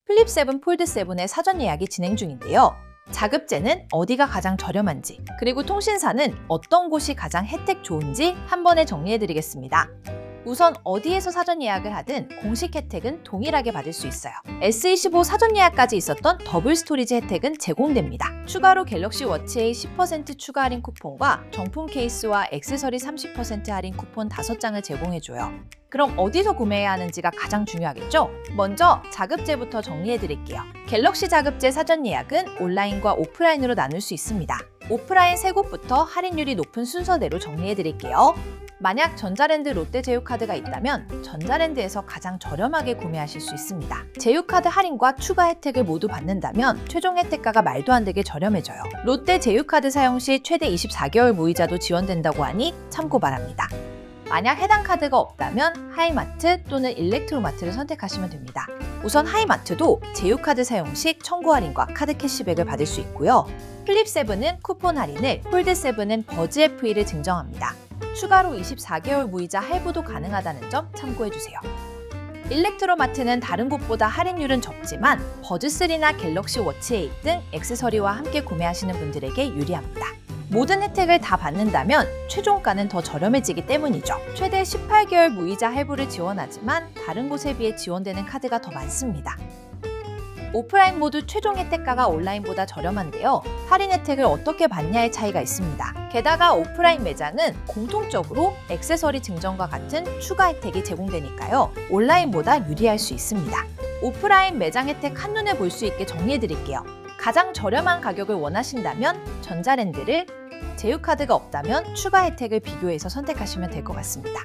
플립 7 폴드 7의 사전 예약이 진행 중인데요. 자급제는 어디가 가장 저렴한지, 그리고 통신사는 어떤 곳이 가장 혜택 좋은지 한 번에 정리해드리겠습니다. 우선 어디에서 사전 예약을 하든 공식 혜택은 동일하게 받을 수 있어요. S25 사전 예약까지 있었던 더블 스토리지 혜택은 제공됩니다. 추가로 갤럭시 워치의 10% 추가 할인 쿠폰과 정품 케이스와 액세서리 30% 할인 쿠폰 5장을 제공해줘요. 그럼 어디서 구매해야 하는지가 가장 중요하겠죠? 먼저 자급제부터 정리해드릴게요. 갤럭시 자급제 사전 예약은 온라인과 오프라인으로 나눌 수 있습니다. 오프라인 3곳부터 할인율이 높은 순서대로 정리해드릴게요. 만약 전자랜드 롯데제휴카드가 있다면 전자랜드에서 가장 저렴하게 구매하실 수 있습니다. 제휴카드 할인과 추가 혜택을 모두 받는다면 최종 혜택가가 말도 안 되게 저렴해져요. 롯데제휴카드 사용 시 최대 24개월 무이자도 지원된다고 하니 참고 바랍니다. 만약 해당 카드가 없다면 하이마트 또는 일렉트로마트를 선택하시면 됩니다. 우선 하이마트도 제휴카드 사용 시 청구 할인과 카드 캐시백을 받을 수 있고요. 플립 7은 쿠폰 할인을, 폴드 7은 버즈 FE를 증정합니다. 추가로 24개월 무이자 할부도 가능하다는 점 참고해주세요. 일렉트로마트는 다른 곳보다 할인율은 적지만 버즈3나 갤럭시 워치 8 등 액세서리와 함께 구매하시는 분들에게 유리합니다. 모든 혜택을 다 받는다면 최종가는 더 저렴해지기 때문이죠. 최대 18개월 무이자 할부를 지원하지만 다른 곳에 비해 지원되는 카드가 더 많습니다. 오프라인 모두 최종 혜택가가 온라인보다 저렴한데요. 할인 혜택을 어떻게 받냐의 차이가 있습니다. 게다가 오프라인 매장은 공통적으로 액세서리 증정과 같은 추가 혜택이 제공되니까요. 온라인보다 유리할 수 있습니다. 오프라인 매장 혜택 한눈에 볼 수 있게 정리해드릴게요. 가장 저렴한 가격을 원하신다면 전자랜드를, 제휴카드가 없다면 추가 혜택을 비교해서 선택하시면 될 것 같습니다.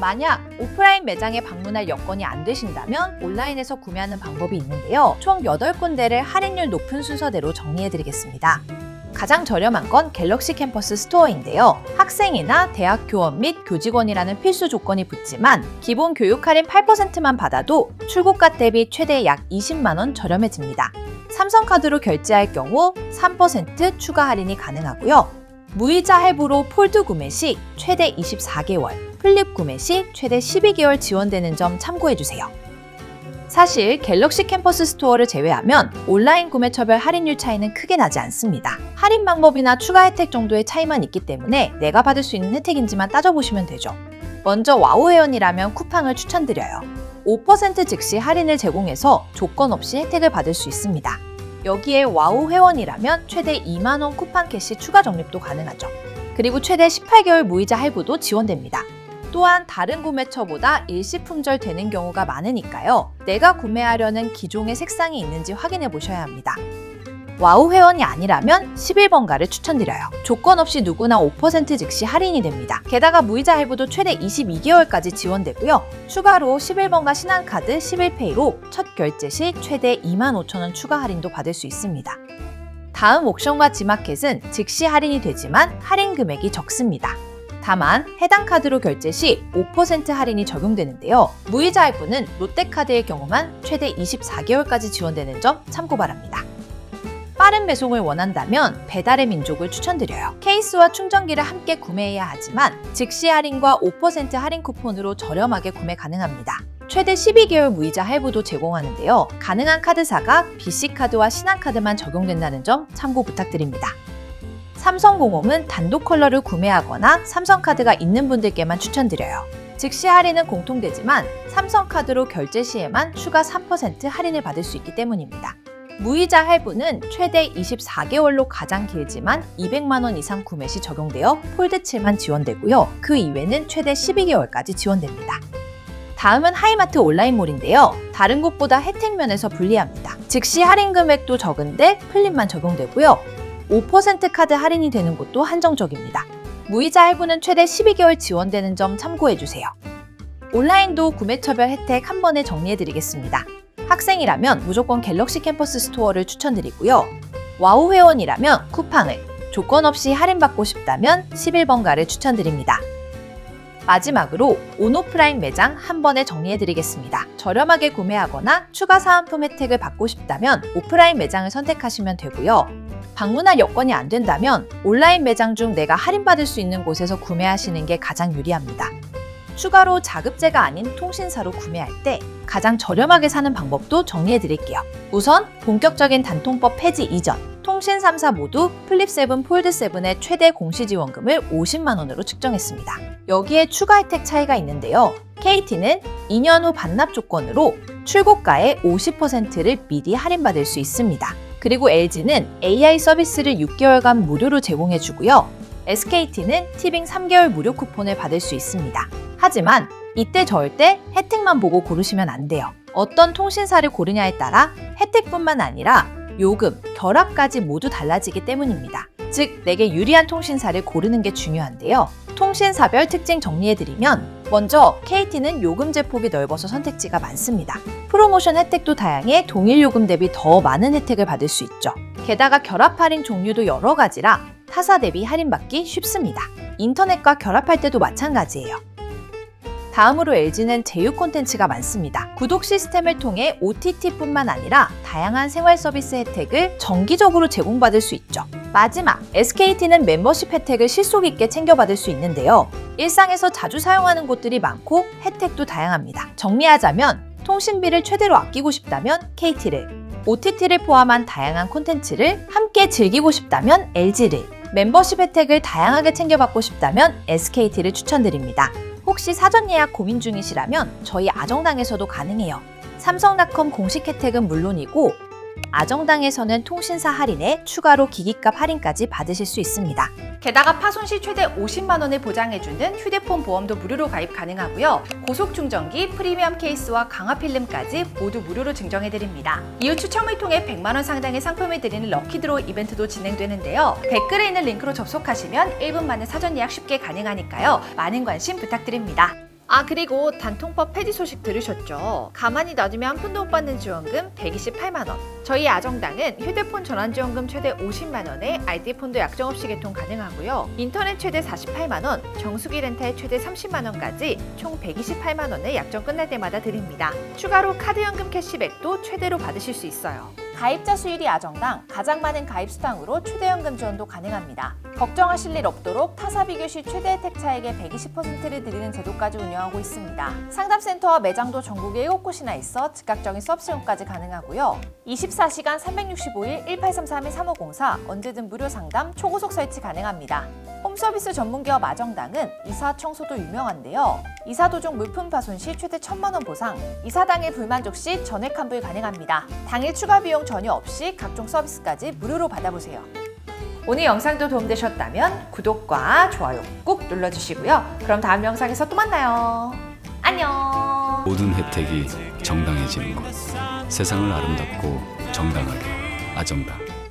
만약 오프라인 매장에 방문할 여건이 안 되신다면 온라인에서 구매하는 방법이 있는데요. 총 8군데를 할인율 높은 순서대로 정리해드리겠습니다. 가장 저렴한 건 갤럭시 캠퍼스 스토어인데요. 학생이나 대학 교원 및 교직원이라는 필수 조건이 붙지만 기본 교육 할인 8%만 받아도 출고가 대비 최대 약 20만 원 저렴해집니다. 삼성카드로 결제할 경우 3% 추가 할인이 가능하고요. 무이자 할부로 폴드 구매 시 최대 24개월, 플립 구매 시 최대 12개월 지원되는 점 참고해주세요. 사실 갤럭시 캠퍼스 스토어를 제외하면 온라인 구매처별 할인율 차이는 크게 나지 않습니다. 할인 방법이나 추가 혜택 정도의 차이만 있기 때문에 내가 받을 수 있는 혜택인지만 따져보시면 되죠. 먼저 와우 회원이라면 쿠팡을 추천드려요. 5% 즉시 할인을 제공해서 조건 없이 혜택을 받을 수 있습니다. 여기에 와우 회원이라면 최대 2만 원 쿠팡 캐시 추가 적립도 가능하죠. 그리고 최대 18개월 무이자 할부도 지원됩니다. 또한 다른 구매처보다 일시품절 되는 경우가 많으니까요. 내가 구매하려는 기종의 색상이 있는지 확인해 보셔야 합니다. 와우 회원이 아니라면 11번가를 추천드려요. 조건 없이 누구나 5% 즉시 할인이 됩니다. 게다가 무이자 할부도 최대 22개월까지 지원되고요. 추가로 11번가 신한카드 11페이로 첫 결제 시 최대 25,000원 추가 할인도 받을 수 있습니다. 다음 옥션과 지마켓은 즉시 할인이 되지만 할인 금액이 적습니다. 다만 해당 카드로 결제 시 5% 할인이 적용되는데요. 무이자 할부는 롯데카드의 경우만 최대 24개월까지 지원되는 점 참고 바랍니다. 빠른 배송을 원한다면 배달의 민족을 추천드려요. 케이스와 충전기를 함께 구매해야 하지만 즉시 할인과 5% 할인 쿠폰으로 저렴하게 구매 가능합니다. 최대 12개월 무이자 할부도 제공하는데요. 가능한 카드사가 BC카드와 신한카드만 적용된다는 점 참고 부탁드립니다. 삼성공홈은 단독 컬러를 구매하거나 삼성카드가 있는 분들께만 추천드려요. 즉시 할인은 공통되지만 삼성카드로 결제 시에만 추가 3% 할인을 받을 수 있기 때문입니다. 무이자 할부는 최대 24개월로 가장 길지만 200만 원 이상 구매 시 적용되어 폴드 7만 지원되고요. 그 이외는 최대 12개월까지 지원됩니다. 다음은 하이마트 온라인몰인데요. 다른 곳보다 혜택 면에서 불리합니다. 즉시 할인 금액도 적은데 플립만 적용되고요. 5% 카드 할인이 되는 곳도 한정적입니다. 무이자 할부는 최대 12개월 지원되는 점 참고해주세요. 온라인도 구매처별 혜택 한 번에 정리해드리겠습니다. 학생이라면 무조건 갤럭시 캠퍼스 스토어를 추천드리고요. 와우 회원이라면 쿠팡을, 조건 없이 할인받고 싶다면 11번가를 추천드립니다. 마지막으로 온오프라인 매장 한 번에 정리해드리겠습니다. 저렴하게 구매하거나 추가 사은품 혜택을 받고 싶다면 오프라인 매장을 선택하시면 되고요. 방문할 여건이 안 된다면 온라인 매장 중 내가 할인받을 수 있는 곳에서 구매하시는 게 가장 유리합니다. 추가로 자급제가 아닌 통신사로 구매할 때 가장 저렴하게 사는 방법도 정리해 드릴게요. 우선 본격적인 단통법 폐지 이전, 통신 3사 모두 플립7, 폴드7의 최대 공시지원금을 50만 원으로 측정했습니다. 여기에 추가 혜택 차이가 있는데요. KT는 2년 후 반납 조건으로 출고가의 50%를 미리 할인받을 수 있습니다. 그리고 LG는 AI 서비스를 6개월간 무료로 제공해주고요. SKT는 티빙 3개월 무료 쿠폰을 받을 수 있습니다. 하지만 이때 저을 때 혜택만 보고 고르시면 안 돼요. 어떤 통신사를 고르냐에 따라 혜택뿐만 아니라 요금, 결합까지 모두 달라지기 때문입니다. 즉, 내게 유리한 통신사를 고르는 게 중요한데요. 통신사별 특징 정리해드리면 먼저 KT는 요금제 폭이 넓어서 선택지가 많습니다. 프로모션 혜택도 다양해 동일 요금 대비 더 많은 혜택을 받을 수 있죠. 게다가 결합 할인 종류도 여러 가지라 타사 대비 할인받기 쉽습니다. 인터넷과 결합할 때도 마찬가지예요. 다음으로 LG는 제휴 콘텐츠가 많습니다. 구독 시스템을 통해 OTT뿐만 아니라 다양한 생활 서비스 혜택을 정기적으로 제공받을 수 있죠. 마지막, SKT는 멤버십 혜택을 실속 있게 챙겨받을 수 있는데요. 일상에서 자주 사용하는 곳들이 많고 혜택도 다양합니다. 정리하자면 통신비를 최대로 아끼고 싶다면 KT를, OTT를 포함한 다양한 콘텐츠를 함께 즐기고 싶다면 LG를, 멤버십 혜택을 다양하게 챙겨받고 싶다면 SKT를 추천드립니다. 혹시 사전 예약 고민 중이시라면 저희 아정당에서도 가능해요. 삼성닷컴 공식 혜택은 물론이고 아정당에서는 통신사 할인에 추가로 기기값 할인까지 받으실 수 있습니다. 게다가 파손 시 최대 50만 원을 보장해주는 휴대폰 보험도 무료로 가입 가능하고요. 고속 충전기, 프리미엄 케이스와 강화 필름까지 모두 무료로 증정해드립니다. 이후 추첨을 통해 100만 원 상당의 상품을 드리는 럭키드로우 이벤트도 진행되는데요. 댓글에 있는 링크로 접속하시면 1분 만에 사전 예약 쉽게 가능하니까요. 많은 관심 부탁드립니다. 그리고 단통법 폐지 소식 들으셨죠? 가만히 놔두면 한 푼도 못 받는 지원금 128만 원. 저희 아정당은 휴대폰 전환지원금 최대 50만 원에 알뜰폰도 약정 없이 개통 가능하고요. 인터넷 최대 48만 원, 정수기 렌탈 최대 30만 원까지 총 128만 원을 약정 끝날 때마다 드립니다. 추가로 카드연금 캐시백도 최대로 받으실 수 있어요. 가입자 수 1위 아정당, 가장 많은 가입 수당으로 초대연금 지원도 가능합니다. 걱정하실 일 없도록 타사 비교 시 최대 혜택 차액의 120%를 드리는 제도까지 운영하고 있습니다. 상담센터와 매장도 전국에 7곳이나 있어 즉각적인 서비스용까지 가능하고요. 24시간 365일 1833-3504 언제든 무료 상담, 초고속 설치 가능합니다. 홈서비스 전문기업 아정당은 이사 청소도 유명한데요. 이사 도중 물품 파손 시 최대 1,000만 원 보상, 이사 당일 불만족 시 전액 환불 가능합니다. 당일 추가 비용 전혀 없이 각종 서비스까지 무료로 받아보세요. 오늘 영상도 도움되셨다면 구독과 좋아요 꾹 눌러주시고요. 그럼 다음 영상에서 또 만나요. 안녕. 모든 혜택이 정당해지는 곳. 세상을 아름답고 정당하게 아정당.